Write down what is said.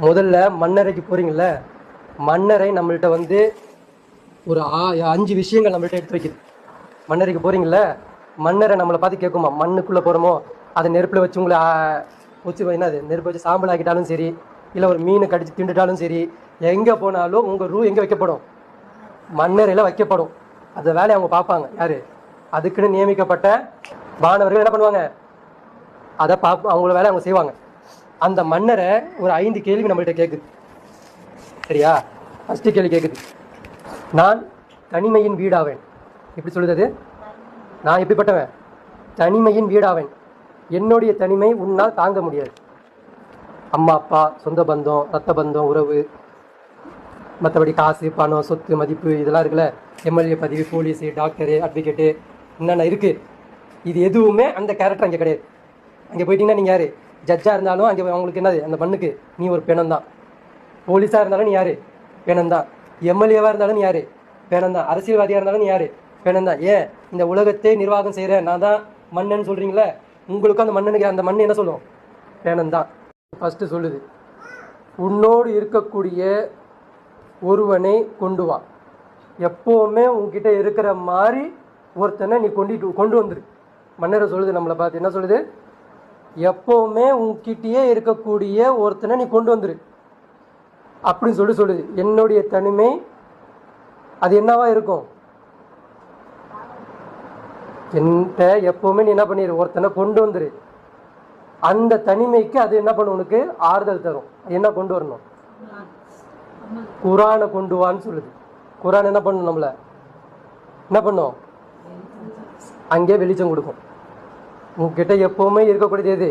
முதல்ல மண்ணறைக்கு போறீங்கல்ல, மண்ணறை நம்மள்ட்ட வந்து ஒரு 5 விஷயங்கள் நம்மள்ட்ட எடுத்து வைக்குது. மண்ணறைக்கு போறீங்கல்ல, மண்ணறை நம்மளை பார்த்து கேட்குமா, மண்ணுக்குள்ளே போகிறோமோ அதை நெருப்பில் வச்சு உங்களை வச்சு என்னது நெருப்பு வச்சு சாம்பல் ஆக்கிட்டாலும் சரி, இல்லை ஒரு மீனை கடிச்சு திண்டுட்டாலும் சரி, எங்கே போனாலும் உங்கள் ரூ எங்கே வைக்கப்படும்? மண்ணறையில் வைக்கப்படும். அந்த வேலையை அவங்க பார்ப்பாங்க. யார்? அதுக்குன்னு நியமிக்கப்பட்ட மாணவர்கள் என்ன பண்ணுவாங்க? அதை அவங்களோட வேலை அவங்க செய்வாங்க. அந்த மன்னரை ஒரு 5 கேள்வி நம்மள்கிட்ட கேட்குது. சரியா? ஃபஸ்ட்டு கேள்வி கேட்குது, நான் தனிமையின் வீடாவேன். எப்படி சொல்லுது? நான் எப்படிப்பட்டவன்? தனிமையின் வீடாவேன். என்னுடைய தனிமை உன்னால் தாங்க முடியாது. அம்மா அப்பா, சொந்த பந்தம், ரத்த பந்தம், உறவு, மற்றபடி காசு, பணம், சொத்து, மதிப்பு இதெல்லாம் இருக்குல்ல, எம்எல்ஏ பதவி, போலீஸு, டாக்டரு, அட்வொகேட்டு, என்னென்ன இருக்குது, இது எதுவுமே அந்த கேரக்டர் அங்கே கிடையாது. அங்கே போயிட்டீங்கன்னா நீங்கள் யார்? ஜட்ஜாக இருந்தாலும் அங்கே அவங்களுக்கு என்னது, அந்த மண்ணுக்கு நீ ஒரு பெணம் தான். போலீஸாக இருந்தாலும் நீ யார்? பெணம் தான். எம்எல்ஏவாக இருந்தாலும் நீ யார்? பெணம் தான். அரசியல்வாதியாக இருந்தாலும் நீ யார்? பெணம் தான். ஏன் இந்த உலகத்தை நிர்வாகம் செய்கிறேன் நான் தான் மன்னன் சொல்கிறீங்களே, உங்களுக்கும் அந்த மன்னனுக்கு அந்த மண் என்ன சொல்லும்? பெணம் தான். ஃபஸ்ட்டு சொல்லுது, உன்னோடு இருக்கக்கூடிய ஒருவனை கொண்டு வா. எப்போவுமே உங்ககிட்ட இருக்கிற மாதிரி ஒருத்தனை நீ கொண்டு வந்துரு. மன்னரை சொல்லுது நம்மளை பார்த்து. என்ன சொல்லுது? எப்போவுமே உங்ககிட்டயே இருக்கக்கூடிய ஒருத்தனை நீ கொண்டு வந்துரு அப்படின்னு சொல்லுது. என்னுடைய தனிமை அது என்னவா இருக்கும்? என்கிட்ட எப்போவுமே நீ என்ன பண்ணிடு, ஒருத்தனை கொண்டு வந்துரு. அந்த தனிமைக்கு அது என்ன பண்ணும்? உனக்கு ஆறுதல் தரும். என்ன கொண்டு வரணும்? குரானை கொண்டு வான்னு சொல்லுது. குரான் என்ன பண்ணும்? நம்மளை என்ன பண்ணும்? அங்கே வெளிச்சம் கொடுக்கும். உங்ககிட்ட எப்பவுமே இருக்கக்கூடியது எது?